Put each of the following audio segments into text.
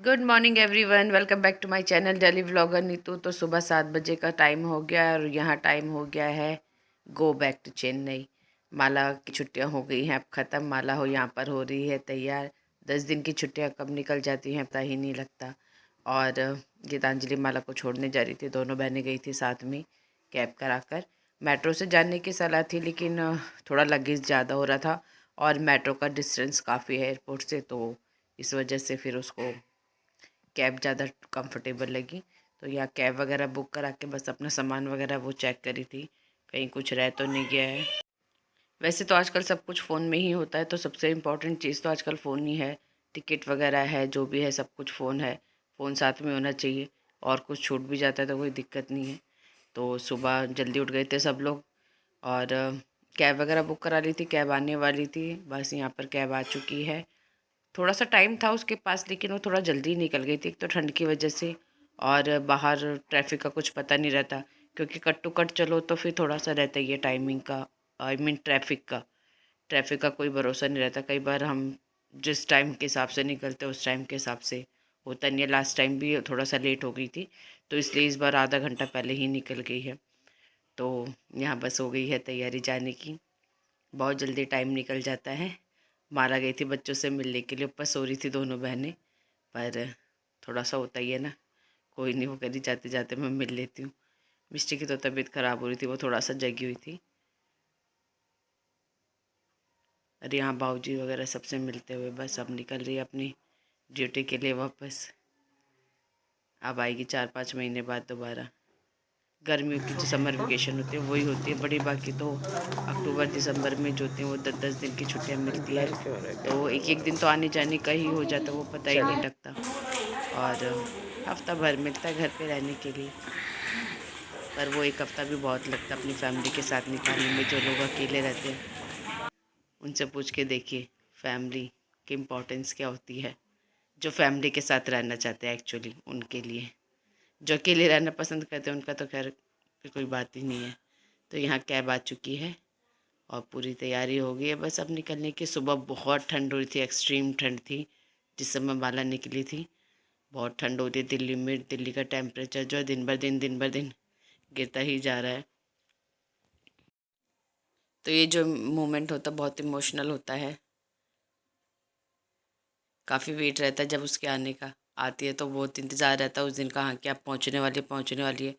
Good morning everyone, welcome back to my channel daily vlogger Neetu. तो सुबह 7 बजे का टाइम हो गया है और यहाँ टाइम हो गया है गो बैक टू चेन्नई। माला की छुट्टियाँ हो गई हैं अब ख़त्म। माला हो यहाँ पर हो रही है तैयार। 10 दिन की छुट्टियाँ कब निकल जाती हैं पता ही नहीं लगता। और गीतांजलि माला को छोड़ने जा रही थी, दोनों बहनें गई थी साथ में कैब कराकर। मेट्रो से जाने की सलाह थी लेकिन थोड़ा लगेज ज़्यादा हो रहा था और मेट्रो का डिस्टेंस काफ़ी है एयरपोर्ट से, तो इस वजह से फिर उसको कैब ज़्यादा कंफर्टेबल लगी। तो यहाँ कैब वगैरह बुक करा के बस अपना सामान वगैरह वो चेक करी थी, कहीं कुछ रह तो नहीं गया है। वैसे तो आजकल सब कुछ फ़ोन में ही होता है, तो सबसे इम्पोर्टेंट चीज़ तो आजकल फ़ोन ही है। टिकट वगैरह है, जो भी है सब कुछ फ़ोन है। फ़ोन साथ में होना चाहिए, और कुछ छूट भी जाता है तो कोई दिक्कत नहीं है। तो सुबह जल्दी उठ गए थे सब लोग और कैब वगैरह बुक करा ली थी। कैब आने वाली थी, बस यहाँ पर कैब आ चुकी है। थोड़ा सा टाइम था उसके पास लेकिन वो थोड़ा जल्दी निकल गई थी, एक तो ठंड की वजह से और बाहर ट्रैफिक का कुछ पता नहीं रहता, क्योंकि कट टू कट चलो तो फिर थोड़ा सा रहता ही है टाइमिंग का। आई मीन ट्रैफिक का कोई भरोसा नहीं रहता। कई बार हम जिस टाइम के हिसाब से निकलते उस टाइम के हिसाब से होता नहीं है। लास्ट टाइम भी थोड़ा सा लेट हो गई थी, तो इसलिए इस बार आधा घंटा पहले ही निकल गई है। तो यहाँ बस हो गई है तैयारी जाने की। बहुत जल्दी टाइम निकल जाता है। माला गई थी बच्चों से मिलने के लिए, ऊपर सो रही थी दोनों बहनें, पर थोड़ा सा होता ही है ना। कोई नहीं, वो करी जाते जाते मैं मिल लेती हूँ। मिष्टी की तो तबीयत ख़राब हो रही थी, वो थोड़ा सा जगी हुई थी। अरे यहाँ बाबूजी वगैरह सबसे मिलते हुए बस अब निकल रही है अपनी ड्यूटी के लिए वापस। अब आएगी 4-5 महीने बाद दोबारा। गर्मियों की जो समर वेकेशन होती है वही होती है बड़ी, बाकी तो अक्टूबर दिसंबर में जो होती हैं वो 10-10 दिन की छुट्टियाँ मिलती है। तो एक एक दिन तो आने जाने का ही हो जाता है, वो पता ही नहीं लगता। और हफ्ता भर मिलता है घर पे रहने के लिए, पर वो एक हफ्ता भी बहुत लगता है अपनी फैमिली के साथ निकालने में। जो लोग अकेले रहते हैं उनसे पूछ के देखिए फैमिली की इम्पोर्टेंस क्या होती है। जो फैमिली के साथ रहना चाहते हैं एक्चुअली उनके लिए, जो अकेले रहना पसंद करते हैं उनका तो खैर फिर कोई बात ही नहीं है। तो यहाँ कैब आ चुकी है और पूरी तैयारी हो गई है बस अब निकलने की। सुबह बहुत ठंड हो रही थी, एक्सट्रीम ठंड थी जिस समय माला निकली थी। बहुत ठंड होती है दिल्ली में। दिल्ली का टेम्परेचर जो है दिन बर दिन गिरता ही जा रहा है। तो ये जो मोमेंट होता है बहुत इमोशनल होता है। काफ़ी वेट रहता है जब उसके आने का। आती है तो बहुत इंतज़ार रहता है उस दिन का, हाँ कि आप पहुँचने वाली है।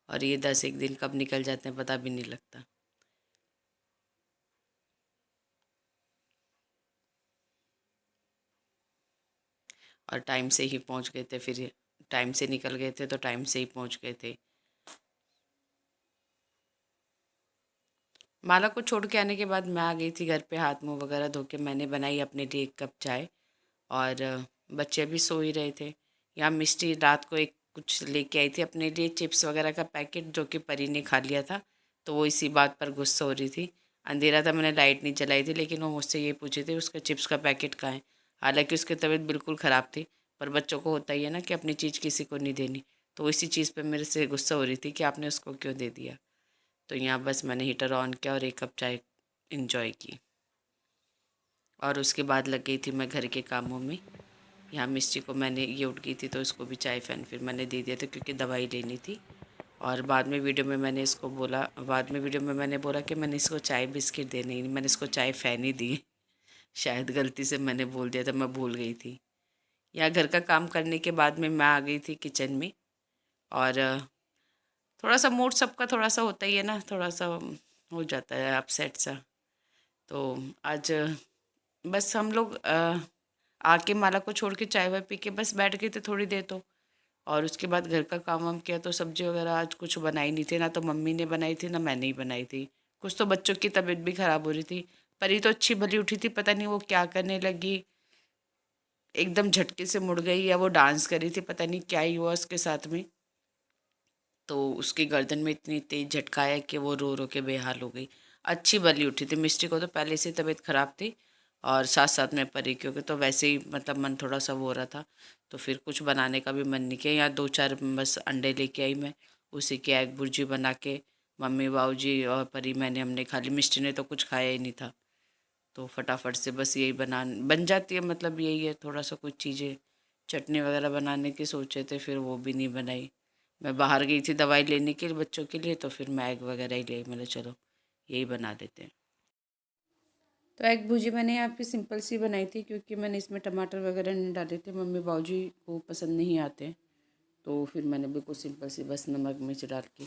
और ये 10 एक दिन कब निकल जाते हैं पता भी नहीं लगता। और टाइम से ही पहुँच गए थे, फिर टाइम से निकल गए थे तो टाइम से ही पहुँच गए थे। माला को छोड़ के आने के बाद मैं आ गई थी घर पे, हाथ मुंह वगैरह धो के मैंने बनाई अपने लिए 1 कप चाय। और बच्चे भी सो ही रहे थे। यहाँ मिष्टी रात को एक कुछ लेके आई थी अपने लिए, चिप्स वगैरह का पैकेट, जो कि परी ने खा लिया था। तो वो इसी बात पर गुस्सा हो रही थी। अंधेरा था, मैंने लाइट नहीं जलाई थी, लेकिन वो मुझसे ये पूछे थे उसका चिप्स का पैकेट कहाँ है। हालांकि उसकी तबीयत बिल्कुल ख़राब थी, पर बच्चों को होता ही है ना कि अपनी चीज़ किसी को नहीं देनी। तो वो इसी चीज़ पर मेरे से गुस्सा हो रही थी कि आपने उसको क्यों दे दिया। तो यहाँ बस मैंने हीटर ऑन किया और 1 कप चाय इंजॉय की। और उसके बाद लग गई थी मैं घर के कामों में। यहाँ मिस्टी को मैंने, ये उठ गई थी तो इसको भी चाय फ़ैन फिर मैंने दे दिया था क्योंकि दवाई लेनी थी। और बाद में वीडियो में मैंने बोला कि मैंने इसको चाय बिस्किट देने ही नहीं, मैंने इसको चाय फ़ैन ही दी। शायद गलती से मैंने बोल दिया था, मैं भूल गई थी। यहाँ घर का काम करने के बाद में मैं आ गई थी किचन में। और थोड़ा सा मूड सबका थोड़ा सा होता ही है ना, थोड़ा सा हो जाता है अपसेट सा। तो आज बस हम लोग आके माला को छोड़ के चाय वाय पी के बस बैठ गए थे थोड़ी देर। तो और उसके बाद घर का काम वाम किया। तो सब्ज़ी वगैरह आज कुछ बनाई नहीं थी, ना तो मम्मी ने बनाई थी ना मैंने ही बनाई थी। कुछ तो बच्चों की तबीयत भी ख़राब हो रही थी। परी तो अच्छी भली उठी थी, पता नहीं वो क्या करने लगी, एकदम झटके से मुड़ गई या वो डांस कर रही थी, पता नहीं क्या ही हुआ उसके साथ में। तो उसकी गर्दन में इतनी तेज झटका आया कि वो रो रो के बेहाल हो गई। अच्छी भली उठी थी। मिस्टी को तो पहले से तबीयत ख़राब थी और साथ साथ में परी, क्योंकि तो वैसे ही मतलब मन थोड़ा सा वो हो रहा था। तो फिर कुछ बनाने का भी मन नहीं किया। यहाँ 2-4 बस अंडे लेके आई मैं, उसी की एग भुर्जी बना के मम्मी बाबूजी और परी मैंने हमने खा ली। मिस्टी ने तो कुछ खाया ही नहीं था। तो फटाफट से बस यही बन जाती है, मतलब यही है थोड़ा सा कुछ चीज़ें चटनी वगैरह बनाने की सोचे थे, फिर वो भी नहीं बनाई। मैं बाहर गई थी दवाई लेने के लिए बच्चों के लिए, तो फिर मैं एग वगैरह ही ले, मैंने चलो यही बना देते हैं। तो एग भुजी मैंने यहाँ पे सिंपल सी बनाई थी, क्योंकि मैंने इसमें टमाटर वगैरह नहीं डाले थे, मम्मी बाबूजी को पसंद नहीं आते। तो फिर मैंने बिल्कुल सिंपल सी बस नमक मिर्च डाल के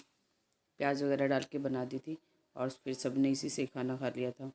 प्याज वगैरह डाल के बना दी थी, और फिर सब ने इसी से खाना खा लिया था।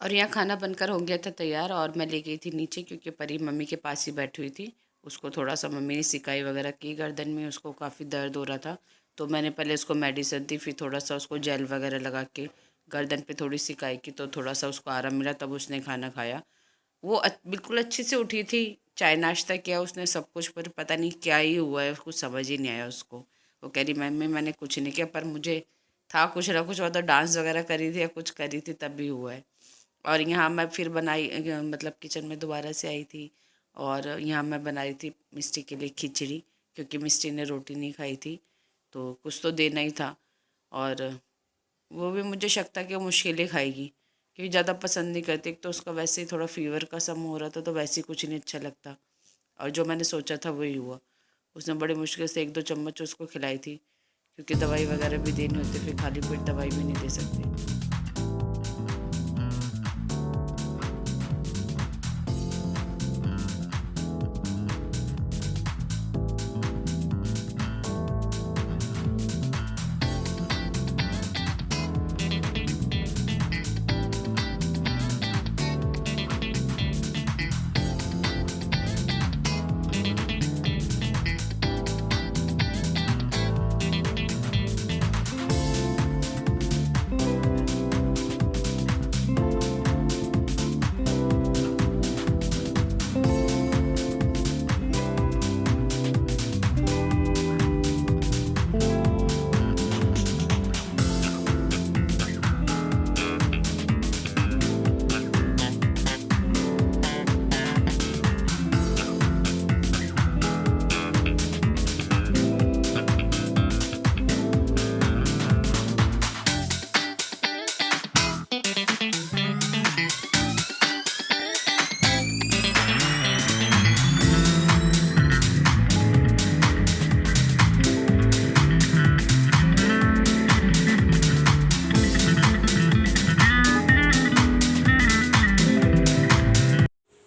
और यहाँ खाना बनकर हो गया था तैयार, और मैं ले गई थी नीचे, क्योंकि परी मम्मी के पास ही बैठी हुई थी। उसको थोड़ा सा मम्मी ने सिकाई वगैरह की गर्दन में, उसको काफ़ी दर्द हो रहा था। तो मैंने पहले उसको मेडिसिन दी, फिर थोड़ा सा उसको जेल वगैरह लगा के गर्दन पे थोड़ी सिकाई की, तो थोड़ा सा उसको आराम मिला, तब उसने खाना खाया। वो बिल्कुल अच्छे से उठी थी, चाय नाश्ता किया उसने सब कुछ, पर पता नहीं क्या ही हुआ है, कुछ समझ ही नहीं आया उसको। वो कह रही मम्मी मैंने कुछ नहीं किया, पर मुझे था कुछ ना कुछ, और तो डांस वगैरह करी थी या कुछ करी थी तब भी हुआ है। और यहाँ मैं फिर बनाई, मतलब किचन में दोबारा से आई थी, और यहाँ मैं बनाई थी मिस्टी के लिए खिचड़ी, क्योंकि मिस्टी ने रोटी नहीं खाई थी, तो कुछ तो देना ही था। और वो भी मुझे शक था कि वो मुश्किल ही खाएगी, क्योंकि ज़्यादा पसंद नहीं करती। एक तो उसका वैसे ही थोड़ा फीवर का सम हो रहा था, तो वैसे ही कुछ नहीं अच्छा लगता, और जो मैंने सोचा था वही हुआ। उसने बड़ी मुश्किल से 1-2 चम्मच उसको खिलाई थी, क्योंकि दवाई वगैरह भी देनी होती, फिर खाली पेट दवाई भी नहीं दे सकते।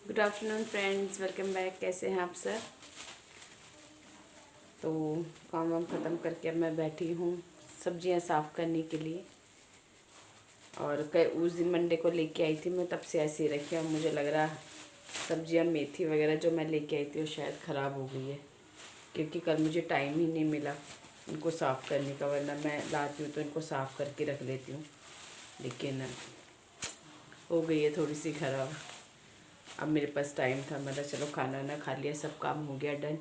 Good afternoon friends, welcome back. कैसे हैं आप सर? तो काम वाम ख़त्म करके अब मैं बैठी हूँ सब्जियां साफ़ करने के लिए। और उस दिन मंडे को लेके आई थी मैं, तब से ऐसे ही रखी। अब मुझे लग रहा सब्जियां मेथी वगैरह जो मैं लेके आई थी वो शायद ख़राब हो गई है, क्योंकि कल मुझे टाइम ही नहीं मिला इनको साफ़ करने का, वरना मैं लाती हूँ तो इनको साफ़ करके रख लेती हूँ। लेकिन हो गई है थोड़ी सी ख़राब। अब मेरे पास टाइम था, मतलब चलो खाना ना खा लिया, सब काम हो गया डन,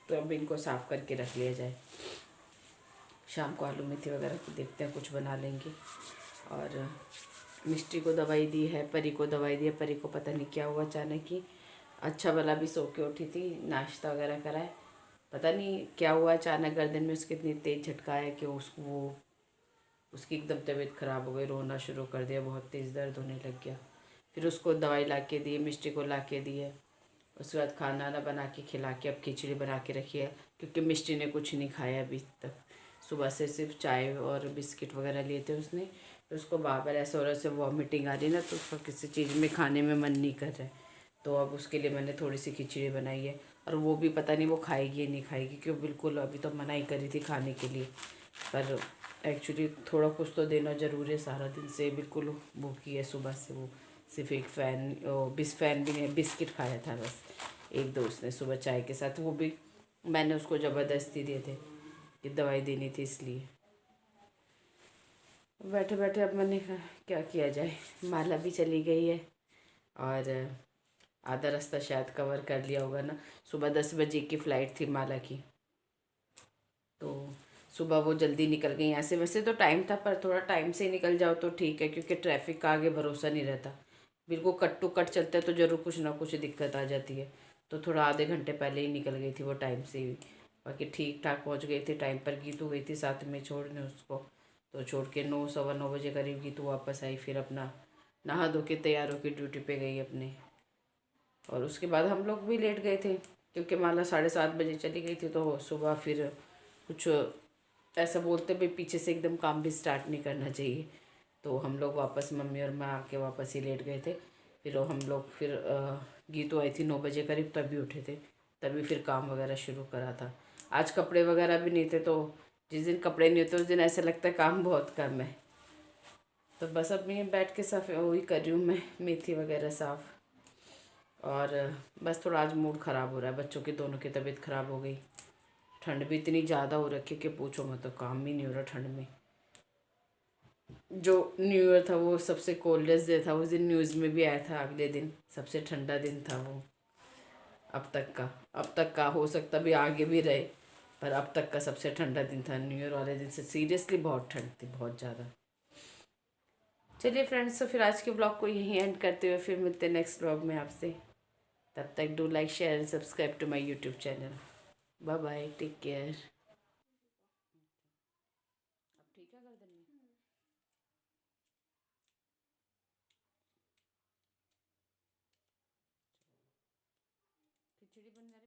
तो अब इनको साफ़ करके रख लिया जाए। शाम को आलू मेथी वगैरह को देखते हैं, कुछ बना लेंगे। और मिष्टी को दवाई दी है, परी को दवाई दी है। परी को पता नहीं क्या हुआ अचानक ही, अच्छा भला भी सो के उठी थी, नाश्ता वगैरह कराए, पता नहीं क्या हुआ अचानक गर्दन में उसके इतनी तेज़ झटका है कि उसकी एकदम तबीयत ख़राब हो गई, रोना शुरू कर दिया, बहुत तेज़ दर्द होने लग गया। फिर उसको दवाई ला के दी, मिष्टी को ला के दी है, उसके बाद खाना ना बना के खिला के अब खिचड़ी बना के रखी है, क्योंकि मिष्टी ने कुछ नहीं खाया अभी तक। सुबह से सिर्फ चाय और बिस्किट वगैरह लिए थे उसने, तो उसको बार बार ऐसा हो रहा है, वॉमिटिंग आ रही ना, तो उसका किसी चीज़ में खाने में मन नहीं कर रहा है। तो अब उसके लिए मैंने थोड़ी सी खिचड़ी बनाई है, और वो भी पता नहीं वो खाएगी या नहीं खाएगी, क्यों बिल्कुल अभी तो मना ही करी थी खाने के लिए। पर एक्चुअली थोड़ा कुछ तो देना ज़रूरी है, सारा दिन से बिल्कुल भूखी है सुबह से वो। सिर्फ एक फैन भी नहीं, बिस्किट खाया था बस एक दो उसने सुबह चाय के साथ, वो भी मैंने उसको ज़बरदस्ती दिए थे कि दवाई देनी थी इसलिए। बैठे बैठे अब मैंने कहा क्या किया जाए, माला भी चली गई है और आधा रास्ता शायद कवर कर लिया होगा ना। सुबह 10 बजे की फ़्लाइट थी माला की, तो सुबह वो जल्दी निकल गई यहाँ से। वैसे तो टाइम था, पर थोड़ा टाइम से निकल जाओ तो ठीक है, क्योंकि ट्रैफिक का आगे भरोसा नहीं रहता। बिल्कुल कट टू कट चलता है तो ज़रूर कुछ ना कुछ दिक्कत आ जाती है। तो थोड़ा आधे घंटे पहले ही निकल गई थी वो टाइम से ही। बाकी ठीक ठाक पहुँच गई थी टाइम पर। गीतू गई थी साथ में छोड़ने उसको, तो छोड़ के 9 सवा 9 बजे करीब गीतू वापस आई। फिर अपना नहा धो के तैयार होकर ड्यूटी पे गई अपने। और उसके बाद हम लोग भी लेट गए थे, क्योंकि माला 7:30 बजे चली गई थी। तो सुबह फिर कुछ ऐसा बोलते भाई पीछे से एकदम काम भी स्टार्ट नहीं करना चाहिए। तो हम लोग वापस, मम्मी और मैं आके वापस ही लेट गए थे। फिर हम लोग फिर गीतू आई थी 9 बजे करीब, तभी उठे थे, तभी फिर काम वगैरह शुरू करा था। आज कपड़े वगैरह भी नहीं थे, तो जिस दिन कपड़े नहीं होते उस दिन ऐसा लगता है काम बहुत कम है। तो बस अब मैं बैठ के साफ वही कर रही हूँ, मैं मेथी वगैरह साफ़। और बस थोड़ा आज मूड ख़राब हो रहा है, बच्चों की दोनों की तबीयत ख़राब हो गई। ठंड भी इतनी ज़्यादा हो रखी है कि पूछो मत, तो काम ही नहीं हो रहा ठंड में। जो न्यू ईयर था वो सबसे कोल्डेस्ट डे था, उस दिन न्यूज़ में भी आया था, अगले दिन सबसे ठंडा दिन था वो अब तक का हो सकता भी आगे भी रहे, पर अब तक का सबसे ठंडा दिन था न्यू ईयर वाले दिन से। सीरियसली बहुत ठंड थी, बहुत ज़्यादा। चलिए फ्रेंड्स, तो फिर आज के ब्लॉग को यहीं एंड करते हुए फिर मिलते हैं नेक्स्ट ब्लॉग में आपसे। तब तक do like share and subscribe to my YouTube channel. Bye bye, take care. अब ठीक है गर्दन में खिचड़ी बन जा रही।